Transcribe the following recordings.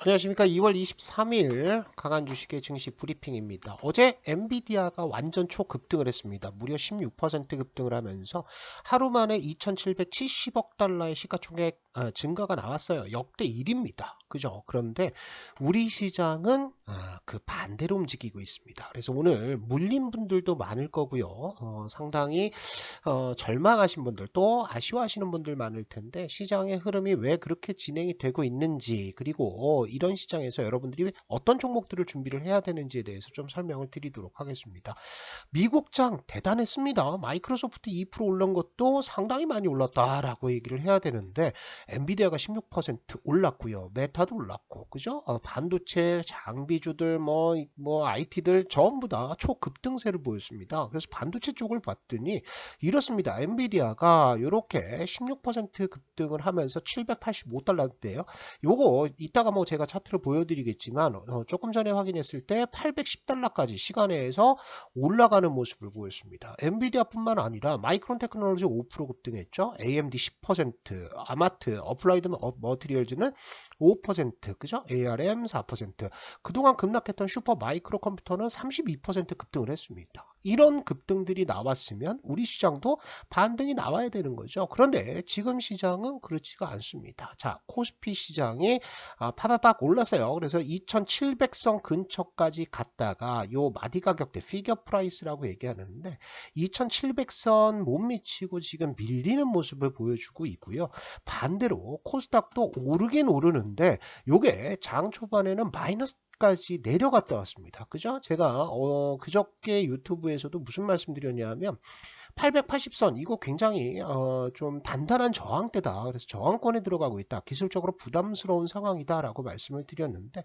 안녕하십니까. 2월 23일 강한 주식의 증시 브리핑입니다. 어제 엔비디아가 완전 초급등을 했습니다. 무려 16% 급등을 하면서 하루 만에 2,770억 달러의 시가총액 증가가 나왔어요. 역대 1위입니다. 그죠? 그런데 우리 시장은 그 반대로 움직이고 있습니다. 그래서 오늘 물린 분들도 많을 거고요. 상당히 절망하신 분들 또 아쉬워하시는 분들 많을 텐데 시장의 흐름이 왜 그렇게 진행이 되고 있는지 그리고 이런 시장에서 여러분들이 어떤 종목들을 준비를 해야 되는지에 대해서 좀 설명을 드리도록 하겠습니다. 미국장 대단했습니다. 마이크로소프트 2% 올른 것도 상당히 많이 올랐다라고 얘기를 해야 되는데 엔비디아가 16% 올랐고요. 메타도 올랐고 그죠? 반도체 장비주들 뭐 IT들 전부 다 초급등세를 보였습니다. 그래서 반도체 쪽을 봤더니 이렇습니다. 엔비디아가 이렇게 16% 급등을 하면서 785달러대요. 요거 이따가 뭐 제가 차트를 보여드리겠지만 조금 전에 확인했을 때 810달러까지 시간에서 올라가는 모습을 보였습니다. 엔비디아뿐만 아니라 마이크론 테크놀로지 5% 급등했죠. AMD 10%, 아마트, 어플라이드 머티리얼즈는 5%, 그죠? ARM 4%. 그동안 급락했던 슈퍼 마이크로 컴퓨터는 32% 급등을 했습니다. 이런 급등들이 나왔으면 우리 시장도 반등이 나와야 되는 거죠. 그런데 지금 시장은 그렇지가 않습니다. 자, 코스피 시장이 파바박 올랐어요. 그래서 2700선 근처까지 갔다가 요 마디 가격대 피겨 프라이스라고 얘기하는데 2700선 못 미치고 지금 밀리는 모습을 보여주고 있고요. 반대로 코스닥도 오르긴 오르는데 요게 장 초반에는 마이너스 까지 내려갔다 왔습니다. 그죠? 제가 그저께 유튜브에서도 무슨 말씀드렸냐면 880선 이거 굉장히 좀 단단한 저항대다. 그래서 저항권에 들어가고 있다. 기술적으로 부담스러운 상황이다라고 말씀을 드렸는데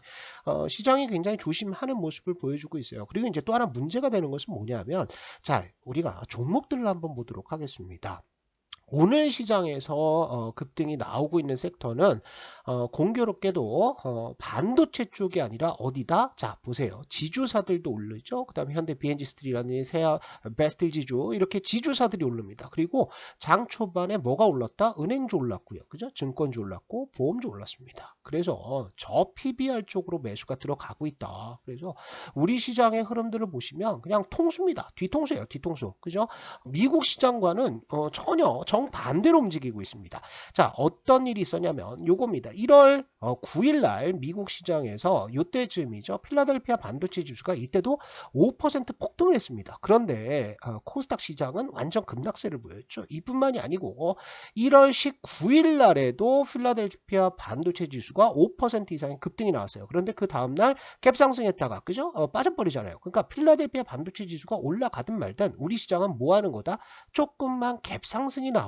시장이 굉장히 조심하는 모습을 보여주고 있어요. 그리고 이제 또 하나 문제가 되는 것은 뭐냐면 자 우리가 종목들을 한번 보도록 하겠습니다. 오늘 시장에서 급등이 나오고 있는 섹터는 공교롭게도 반도체 쪽이 아니라 어디다? 자 보세요. 지주사들도 오르죠. 그 다음에 현대 BNG스틸이라든지 세아 베스틸 지주 이렇게 지주사들이 오릅니다. 그리고 장 초반에 뭐가 올랐다? 은행주 올랐고요. 그죠? 증권주 올랐고 보험주 올랐습니다. 그래서 저 PBR 쪽으로 매수가 들어가고 있다. 그래서 우리 시장의 흐름들을 보시면 그냥 통수입니다. 뒤통수예요. 뒤통수. 그죠? 미국 시장과는 전혀 정반대로 움직이고 있습니다. 자, 어떤 일이 있었냐면 요겁니다. 1월 9일 날 미국 시장에서 요때쯤이죠. 필라델피아 반도체 지수가 이때도 5% 폭등을 했습니다. 그런데 코스닥 시장은 완전 급락세를 보였죠. 이뿐만이 아니고 1월 19일 날에도 필라델피아 반도체 지수가 5% 이상의 급등이 나왔어요. 그런데 그 다음날 갭 상승했다가 그죠? 빠져버리잖아요. 그러니까 필라델피아 반도체 지수가 올라가든 말든 우리 시장은 뭐 하는 거다? 조금만 갭 상승이 나오면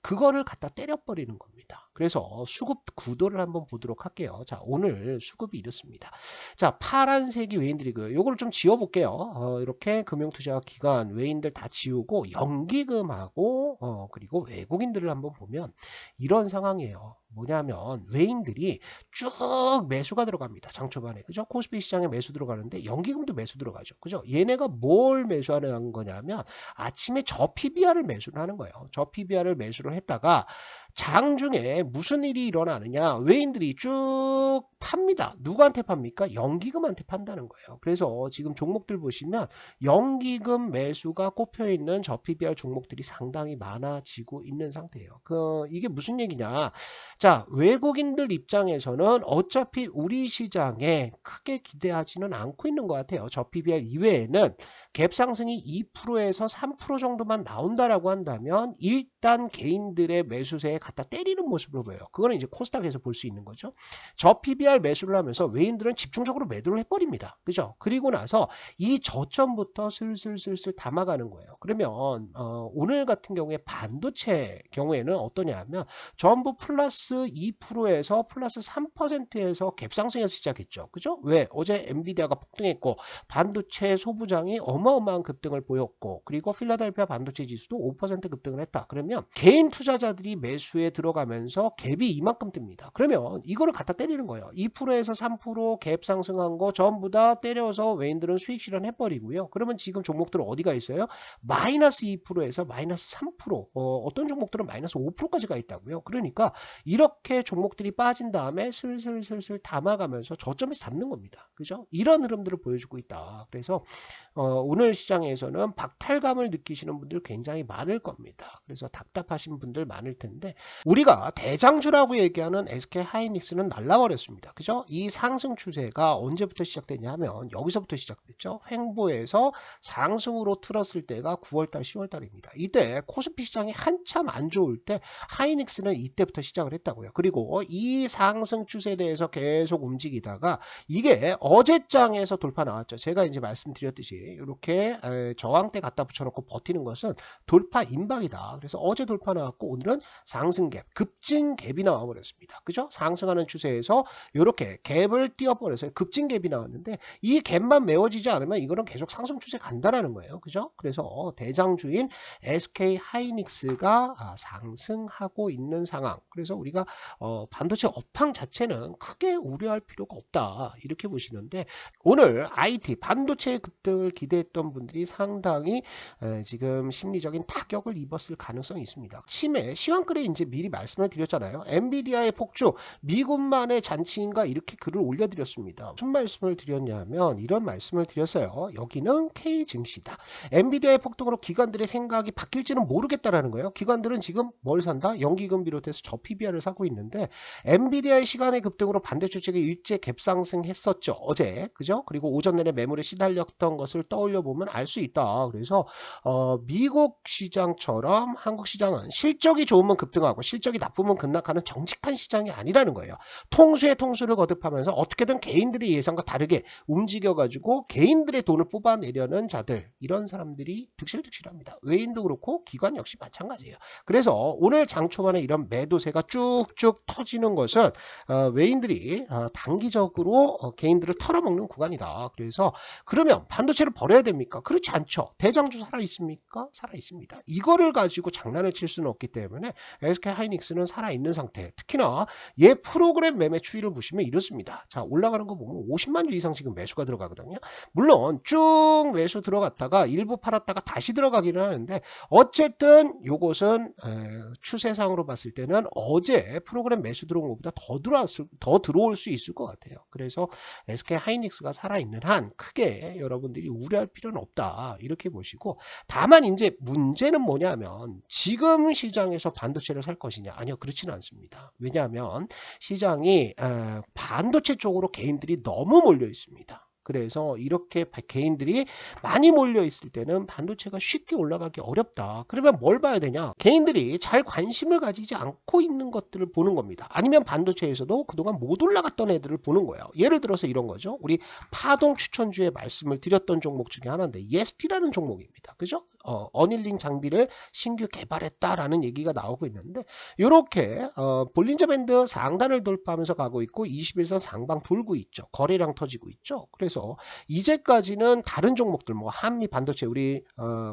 그거를 갖다 때려버리는 겁니다. 그래서 수급 구도를 한번 보도록 할게요. 자, 오늘 수급이 이렇습니다. 자, 파란색이 외인들이 요거를 좀 지워볼게요. 이렇게 금융투자 기관 외인들 다 지우고 연기금하고 그리고 외국인들을 한번 보면 이런 상황이에요. 뭐냐면 외인들이 쭉 매수가 들어갑니다. 장 초반에 그죠? 코스피 시장에 매수 들어가는데 연기금도 매수 들어가죠. 그죠? 얘네가 뭘 매수하는 거냐면 아침에 저 PBR을 매수를 하는 거예요. 저 PBR을 매수를 했다가 장중에 무슨 일이 일어나느냐 외인들이 쭉 팝니다. 누구한테 팝니까? 연기금한테 판다는 거예요. 그래서 지금 종목들 보시면 연기금 매수가 꼽혀있는 저 PBR 종목들이 상당히 많아지고 있는 상태예요. 이게 무슨 얘기냐? 자, 외국인들 입장에서는 어차피 우리 시장에 크게 기대하지는 않고 있는 것 같아요. 저 PBR 이외에는 갭 상승이 2%에서 3% 정도만 나온다라고 한다면 일단 개인들의 매수세에 갖다 때리는 모습으로 보여요. 그거는 이제 코스닥에서 볼 수 있는 거죠. 저 PBR 매수를 하면서 외인들은 집중적으로 매도를 해버립니다. 그죠? 그리고 나서 이 저점부터 슬슬슬슬 담아가는 거예요. 그러면 오늘 같은 경우에 반도체 경우에는 어떠냐면 전부 플러스 2%에서 플러스 3%에서 갭상승에서 시작했죠. 그죠? 왜? 어제 엔비디아가 폭등했고 반도체 소부장이 어마어마한 급등을 보였고 그리고 필라델피아 반도체 지수도 5% 급등을 했다. 그러면 개인 투자자들이 매수에 들어가면서 갭이 이만큼 뜹니다. 그러면 이거를 갖다 때리는 거예요. 2%에서 3% 갭 상승한 거 전부 다 때려서 외인들은 수익 실현해버리고요. 그러면 지금 종목들은 어디가 있어요? 마이너스 2%에서 마이너스 3%, 어떤 종목들은 마이너스 5%까지 가 있다고요. 그러니까 이렇게 종목들이 빠진 다음에 슬슬슬슬 담아가면서 저점에서 잡는 겁니다. 그죠? 이런 흐름들을 보여주고 있다. 그래서 오늘 시장에서는 박탈감을 느끼시는 분들 굉장히 많을 겁니다. 그래서 답답하신 분들 많을 텐데 우리가 대장주라고 얘기하는 SK 하이닉스는 날라버렸습니다. 그죠? 이 상승 추세가 언제부터 시작됐냐 하면 여기서부터 시작됐죠. 횡보에서 상승으로 틀었을 때가 9월달 10월달입니다. 이때 코스피 시장이 한참 안 좋을 때 하이닉스는 이때부터 시작을 했다고요. 그리고 이 상승 추세에 대해서 계속 움직이다가 이게 어제장에서 돌파 나왔죠. 제가 이제 말씀드렸듯이 이렇게 저항대 갖다 붙여놓고 버티는 것은 돌파 임박이다. 그래서 어제 돌파 나왔고 오늘은 상승 갭, 급진 갭이 나와버렸습니다. 그죠? 상승하는 추세에서 이렇게 갭을 띄워버려서 급진 갭이 나왔는데 이 갭만 메워지지 않으면 이거는 계속 상승 추세 간다라는 거예요. 그죠? 그래서 대장주인 SK 하이닉스가 상승하고 있는 상황. 그래서 우리가 반도체 업황 자체는 크게 우려할 필요가 없다. 이렇게 보시는데 오늘 IT 반도체 급등을 기대했던 분들이 상당히 지금 심리적인 타격을 입었을 가능성이 있습니다. 심해 시황글에 이제 미리 말씀을 드렸잖아요. 엔비디아의 폭주 미군만의 잔치인가 이렇게 글을 올려드렸습니다. 무슨 말씀을 드렸냐면 이런 말씀을 드렸어요. 여기는 K 증시다. 엔비디아의 폭등으로 기관들의 생각이 바뀔지는 모르겠다라는 거예요. 기관들은 지금 뭘 산다? 연기금 비롯해서 저 PBR을 사고 있는데 엔비디아의 시간의 급등으로 반도체 쪽에 일제 갭상승했었죠. 어제. 그죠? 그리고 오전 내내 매물에 시달렸던 것을 떠올려 보면 알 수 있다. 그래서 미국 시장처럼 한국 시장은 실적이 좋으면 급등하고 실적이 나쁘면 급락하는 정직한 시장이 아니라는 거예요. 통수에 통수를 거듭하면서 어떻게든 개인들의 예상과 다르게 움직여가지고 개인들의 돈을 뽑아내려는 자들, 이런 사람들이 득실득실합니다. 외인도 그렇고 기관 역시 마찬가지예요. 그래서 오늘 장 초반에 이런 매도세가 쭉쭉 터지는 것은 외인들이 단기적으로 개인들을 털어먹는 구간이다. 그래서 그러면 반도체를 버려야 됩니까? 그렇지 않죠. 대장주 살아있습니까? 살아있습니다. 이거를 가지고 장난을 칠 수는 없기 때문에 SK 하이닉스는 살아있는 상태. 특히나 얘 프로그램 매매 추이를 보시면 이렇습니다. 자, 올라가는 거 보면 50만 주 이상 지금 매수가 들어가거든요. 물론 쭉 매수 들어갔다가 일부 팔았다가 다시 들어가기는 하는데 어쨌든 요것은 추세상으로 봤을 때는 어제 프로그램 매수 들어온 것보다 더 들어올 수 있을 것 같아요. 그래서 SK 하이닉스가 살아있는 한 크게 여러분들이 우려할 필요는 없다. 이렇게 보시고 다만 이제 문제는 뭐냐면 지금 시장에서 반도체를 살 것이냐? 아니요, 그렇지는 않습니다. 왜냐하면 시장이 반도체 쪽으로 개인들이 너무 몰려 있습니다. 그래서 이렇게 개인들이 많이 몰려 있을 때는 반도체가 쉽게 올라가기 어렵다. 그러면 뭘 봐야 되냐? 개인들이 잘 관심을 가지지 않고 있는 것들을 보는 겁니다. 아니면 반도체에서도 그동안 못 올라갔던 애들을 보는 거예요. 예를 들어서 이런 거죠. 우리 파동 추천주에 말씀을 드렸던 종목 중에 하나인데 예스티라는 종목입니다. 그죠? 어닐링 장비를 신규 개발했다라는 얘기가 나오고 있는데 이렇게 볼린저 밴드 상단을 돌파하면서 가고 있고 21선 상방 돌고 있죠. 거래량 터지고 있죠. 그래서 이제까지는 다른 종목들 뭐 한미 반도체 우리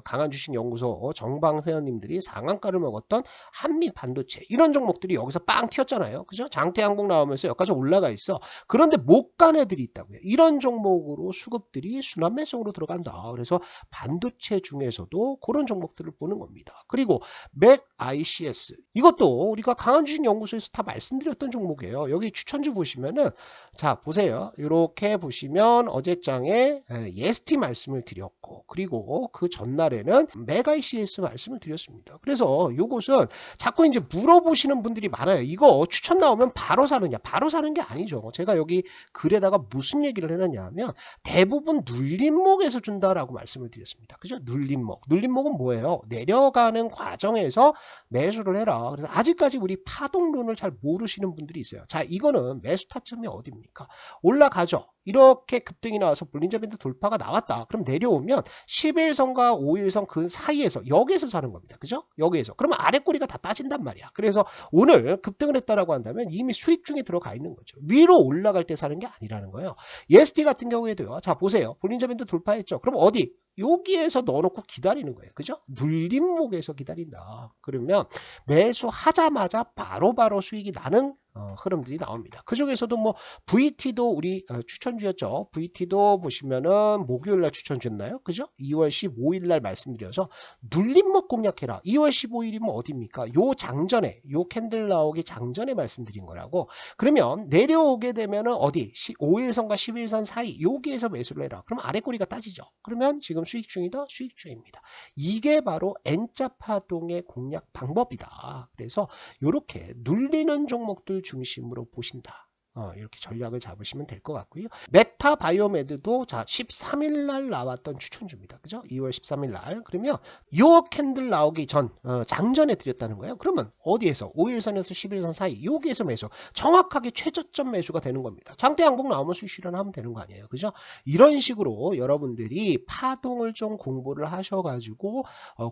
강한주식연구소 정방 회원님들이 상한가를 먹었던 한미 반도체 이런 종목들이 여기서 빵 튀었잖아요. 그죠? 장대항공 나오면서 여기까지 올라가 있어. 그런데 못 간 애들이 있다고요. 이런 종목으로 수급들이 순환매수로 들어간다. 그래서 반도체 중에서도 그런 종목들을 보는 겁니다. 그리고 맥 ICS 이것도 우리가 강한주식연구소에서 다 말씀드렸던 종목이에요. 여기 추천주 보시면은 자 보세요. 이렇게 보시면 어제장에 예스티 말씀을 드렸고 그리고 그 전날에는 맥 ICS 말씀을 드렸습니다. 그래서 이것은 자꾸 이제 물어보시는 분들이 많아요. 이거 추천 나오면 바로 사느냐? 바로 사는 게 아니죠. 제가 여기 글에다가 무슨 얘기를 해놨냐 하면 대부분 눌림목에서 준다라고 말씀을 드렸습니다. 그죠? 눌림목. 눌림목은 뭐예요? 내려가는 과정에서 매수를 해라. 그래서 아직까지 우리 파동론을 잘 모르시는 분들이 있어요. 자, 이거는 매수 타점이 어디입니까? 올라가죠. 이렇게 급등이 나와서 볼린저 밴드 돌파가 나왔다. 그럼 내려오면 11선과 5일선 그 사이에서 여기에서 사는 겁니다. 그죠? 여기에서. 그러면 아래 꼬리가 다 따진단 말이야. 그래서 오늘 급등을 했다라고 한다면 이미 수익 중에 들어가 있는 거죠. 위로 올라갈 때 사는 게 아니라는 거예요. EST 같은 경우에도요. 자, 보세요. 볼린저 밴드 돌파했죠. 그럼 어디? 여기에서 넣어놓고 기다리는 거예요. 그죠? 눌림목에서 기다린다. 그러면 매수하자마자 바로바로 수익이 나는 흐름들이 나옵니다. 그 중에서도 뭐 VT도 우리 추천주였죠. VT도 보시면은 목요일날 추천주였나요? 그죠? 2월 15일날 말씀드려서 눌림목 공략해라. 2월 15일이면 어디입니까? 요 장전에, 요 캔들 나오기 장전에 말씀드린 거라고. 그러면 내려오게 되면은 어디? 5일선과 11선 사이 여기에서 매수를 해라. 그럼 아래 꼬리가 따지죠. 그러면 지금 수익 중이다? 수익 중입니다. 이게 바로 N자 파동의 공략 방법이다. 그래서 이렇게 눌리는 종목들 중심으로 보신다. 이렇게 전략을 잡으시면 될 것 같고요. 메타 바이오메드도 자 13일 날 나왔던 추천주입니다. 그죠? 2월 13일 날. 그러면 요 캔들 나오기 전 장전해 드렸다는 거예요. 그러면 어디에서 5일선에서 11선 사이 여기에서 매수. 정확하게 최저점 매수가 되는 겁니다. 장대 양봉 나오면 수익 실현하면 되는 거 아니에요. 그죠? 이런 식으로 여러분들이 파동을 좀 공부를 하셔가지고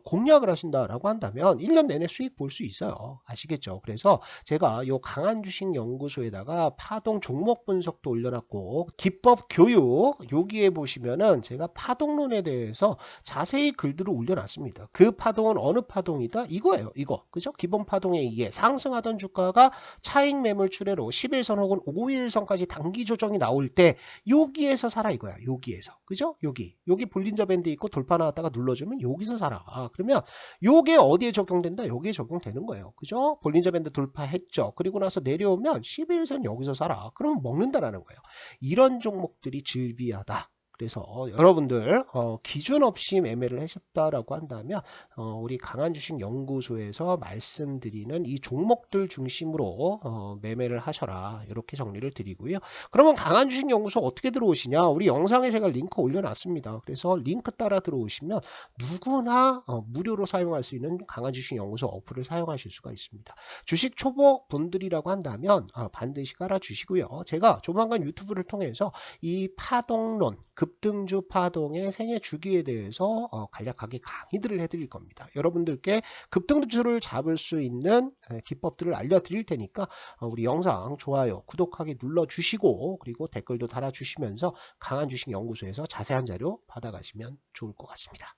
공략을 하신다라고 한다면 1년 내내 수익 볼 수 있어요. 아시겠죠? 그래서 제가 요 강한 주식 연구소에다가 파동 종목 분석도 올려놨고 기법 교육 여기에 보시면은 제가 파동론에 대해서 자세히 글들을 올려놨습니다. 그 파동은 어느 파동이다? 이거예요. 이거. 그죠? 기본 파동에 의해 상승하던 주가가 차익 매물 출회로 11선 혹은 5일선까지 단기 조정이 나올 때 여기에서 사라 이거야. 여기에서. 그죠? 여기 볼린저 밴드 있고 돌파 나왔다가 눌러주면 여기서 사라. 그러면 요게 어디에 적용된다? 여기에 적용되는 거예요. 그죠? 볼린저 밴드 돌파했죠. 그리고 나서 내려오면 11선 여기서 사라. 그러면 먹는다라는 거예요. 이런 종목들이 즐비하다. 그래서 여러분들 기준 없이 매매를 하셨다라고 한다면 우리 강한주식 연구소에서 말씀드리는 이 종목들 중심으로 매매를 하셔라. 이렇게 정리를 드리고요. 그러면 강한주식 연구소 어떻게 들어오시냐? 우리 영상에 제가 링크 올려놨습니다. 그래서 링크 따라 들어오시면 누구나 무료로 사용할 수 있는 강한주식 연구소 어플을 사용하실 수가 있습니다. 주식 초보 분들이라고 한다면 반드시 깔아주시고요. 제가 조만간 유튜브를 통해서 이 파동론 급등주 파동의 생애 주기에 대해서 간략하게 강의들을 해드릴 겁니다. 여러분들께 급등주를 잡을 수 있는 기법들을 알려드릴 테니까 우리 영상 좋아요, 구독하기 눌러주시고 그리고 댓글도 달아주시면서 강한 주식 연구소에서 자세한 자료 받아가시면 좋을 것 같습니다.